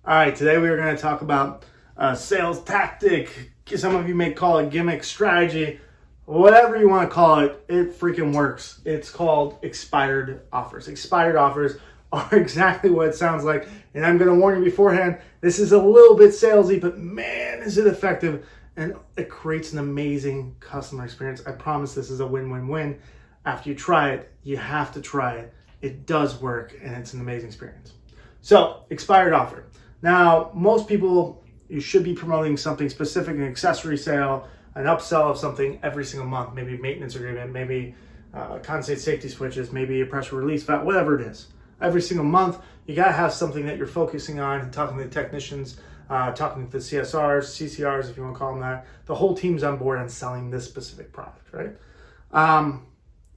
All right, today we are going to talk about sales tactic. Some of you may call it gimmick, strategy, whatever you want to call it. It freaking works. It's called expired offers. Expired offers are exactly what it sounds like. And I'm going to warn you beforehand, this is a little bit salesy, but man, is it effective. And it creates an amazing customer experience. I promise this is a win-win-win. After you try it, you have to try it. It does work, and it's an amazing experience. So, expired offer. Now, most people, you should be promoting something specific, an accessory sale, an upsell of something every single month, maybe a maintenance agreement, maybe condensate safety switches, maybe a pressure release valve, whatever it is. Every single month, you got to have something that you're focusing on, talking to the technicians, talking to the CSRs, CCRs, if you want to call them that. The whole team's on board on selling this specific product, right?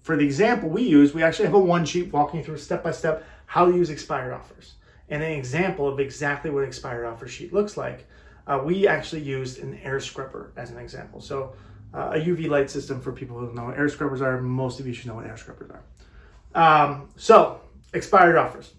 For the example we use, we actually have a one sheet walking through step-by-step how to use expired offers. And an example of exactly what an expired offer sheet looks like, we actually used an air scrubber as an example. So a UV light system, for people who don't know what air scrubbers are, most of you should know what air scrubbers are. So expired offers.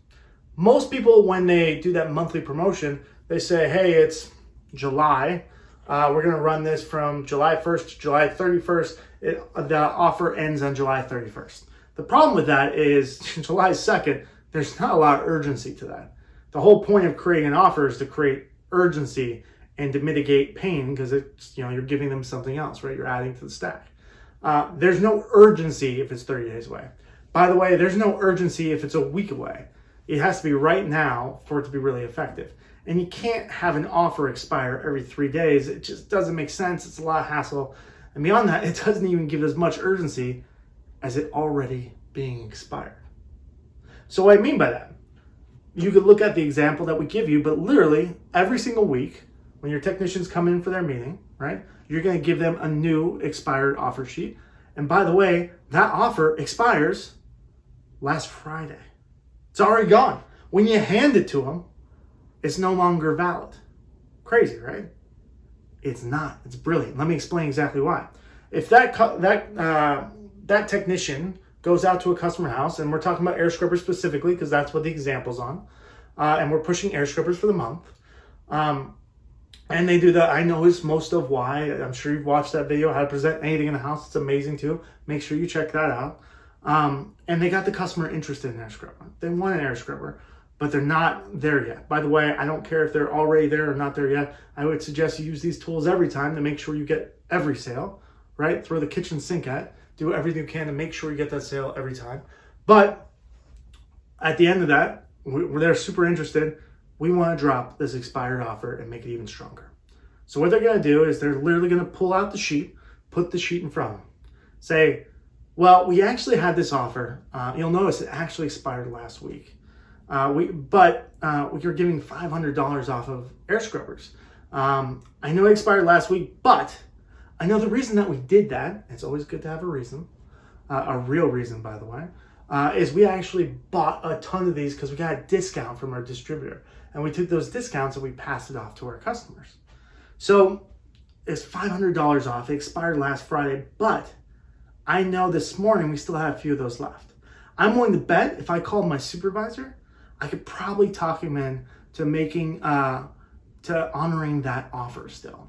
Most people, when they do that monthly promotion, they say, hey, it's July. We're going to run this from July 1st to July 31st. The offer ends on July 31st. The problem with that is July 2nd, there's not a lot of urgency to that. The whole point of creating an offer is to create urgency and to mitigate pain, because it's, you're giving them something else, right? You're adding to the stack. There's no urgency if it's 30 days away. By the way, there's no urgency if it's a week away. It has to be right now for it to be really effective. And you can't have an offer expire every 3 days. It just doesn't make sense. It's a lot of hassle. And beyond that, it doesn't even give as much urgency as it already being expired. So what I mean by that, you could look at the example that we give you, but literally every single week when your technicians come in for their meeting, right, you're going to give them a new expired offer sheet. And by the way, that offer expires last Friday. It's already gone. When you hand it to them, it's no longer valid. Crazy, right? It's not. It's brilliant. Let me explain exactly why. If that technician goes out to a customer house, and we're talking about air scrubbers specifically because that's what the example's on, and we're pushing air scrubbers for the month, and they do that. I know is most of why. I'm sure you've watched that video, how to present anything in the house. It's amazing too. Make sure you check that out. And they got the customer interested in an air scrubber. They want an air scrubber, but they're not there yet. By the way, I don't care if they're already there or not there yet. I would suggest you use these tools every time to make sure you get every sale, right? Throw the kitchen sink at. Do everything you can to make sure you get that sale every time. But at the end of that, they're super interested. We want to drop this expired offer and make it even stronger. So what they're going to do is they're literally going to pull out the sheet, put the sheet in front of them. Say, well, we actually had this offer. You'll notice it actually expired last week. You're giving $500 off of air scrubbers. I know it expired last week, but I know the reason that we did that, it's always good to have a reason, a real reason, by the way, is we actually bought a ton of these because we got a discount from our distributor. And we took those discounts and we passed it off to our customers. So it's $500 off. It expired last Friday, but I know this morning we still have a few of those left. I'm willing to bet if I called my supervisor, I could probably talk him in to honoring that offer still.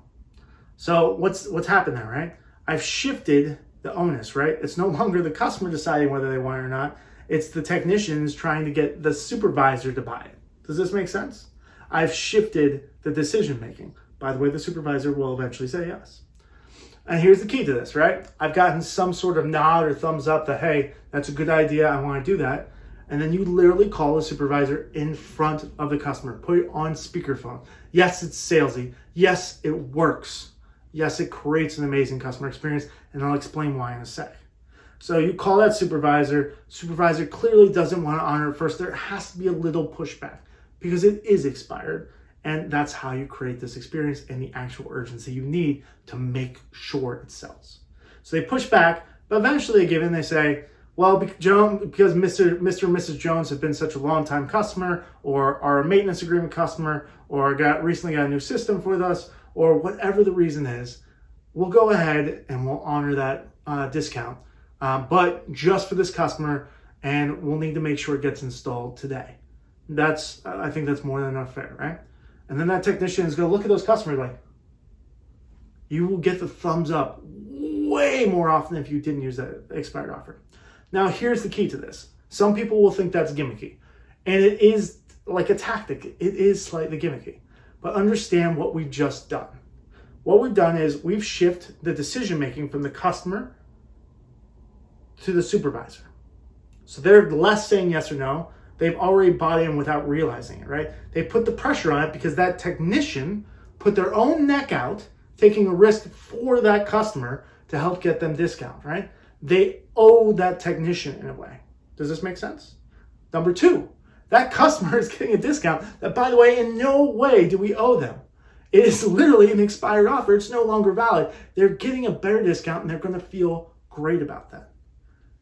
So what's happened there, right? I've shifted the onus, right? It's no longer the customer deciding whether they want it or not. It's the technicians trying to get the supervisor to buy it. Does this make sense? I've shifted the decision making. By the way, the supervisor will eventually say yes. And here's the key to this, right? I've gotten some sort of nod or thumbs up that, hey, that's a good idea. I want to do that. And then you literally call the supervisor in front of the customer. Put it on speakerphone. Yes, it's salesy. Yes, it works. Yes, it creates an amazing customer experience, and I'll explain why in a sec. So you call that supervisor. Supervisor clearly doesn't want to honor it first. There has to be a little pushback because it is expired, and that's how you create this experience and the actual urgency you need to make sure it sells. So they push back, but eventually they give in. They say, well, because Mr. and Mrs. Jones have been such a long-time customer, or are a maintenance agreement customer, or recently got a new system with us, or whatever the reason is, we'll go ahead and we'll honor that discount, but just for this customer, and we'll need to make sure it gets installed today. I think that's more than enough fair, right? And then that technician is going to look at those customers like, you will get the thumbs up way more often if you didn't use that expired offer. Now, here's the key to this. Some people will think that's gimmicky, and it is like a tactic. It is slightly gimmicky, but understand what we've just done. What we've done is we've shifted the decision-making from the customer to the supervisor. So they're less saying yes or no. They've already bought in without realizing it, right? They put the pressure on it because that technician put their own neck out, taking a risk for that customer to help get them discount, right? They owe that technician in a way. Does this make sense? Number two, that customer is getting a discount that, by the way, in no way do we owe them. It is literally an expired offer. It's no longer valid. They're getting a better discount and they're going to feel great about that.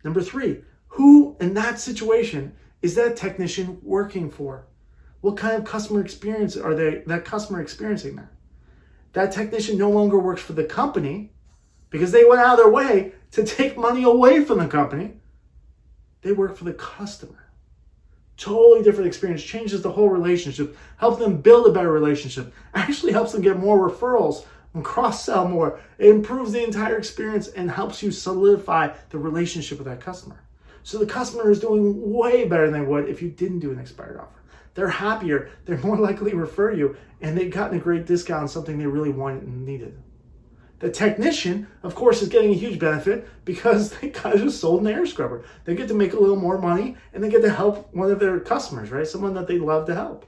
Number three, who in that situation is that technician working for? What kind of customer experience are that customer experiencing there? That technician no longer works for the company because they went out of their way to take money away from the company. They work for the customer. Totally different experience, changes the whole relationship, helps them build a better relationship, actually helps them get more referrals and cross-sell more. It improves the entire experience and helps you solidify the relationship with that customer. So the customer is doing way better than they would if you didn't do an expired offer. They're happier, they're more likely to refer you, and they've gotten a great discount on something they really wanted and needed. The technician, of course, is getting a huge benefit because they guys just sold an air scrubber. They get to make a little more money and they get to help one of their customers, right? Someone that they love to help.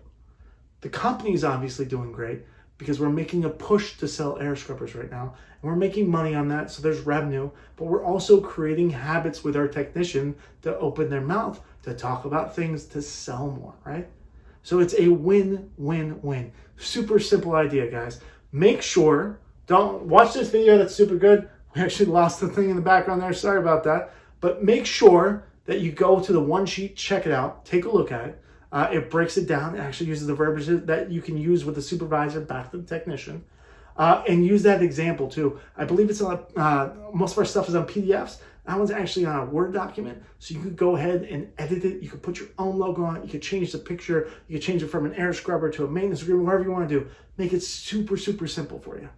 The company is obviously doing great because we're making a push to sell air scrubbers right now. And we're making money on that, so there's revenue. But we're also creating habits with our technician to open their mouth, to talk about things, to sell more, right? So it's a win-win-win. Super simple idea, guys. Make sure, don't watch this video, that's super good. We actually lost the thing in the background there, sorry about that. But make sure that you go to the one sheet, check it out, take a look at it. It breaks it down, it actually uses the verbiage that you can use with the supervisor back to the technician. And use that example too. I believe it's on, most of our stuff is on PDFs. That one's actually on a Word document. So you could go ahead and edit it. You could put your own logo on it. You could change the picture. You could change it from an air scrubber to a maintenance agreement, whatever you want to do. Make it super, super simple for you.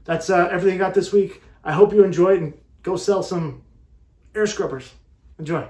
That's everything I got this week. I hope you enjoyed and go sell some air scrubbers. Enjoy.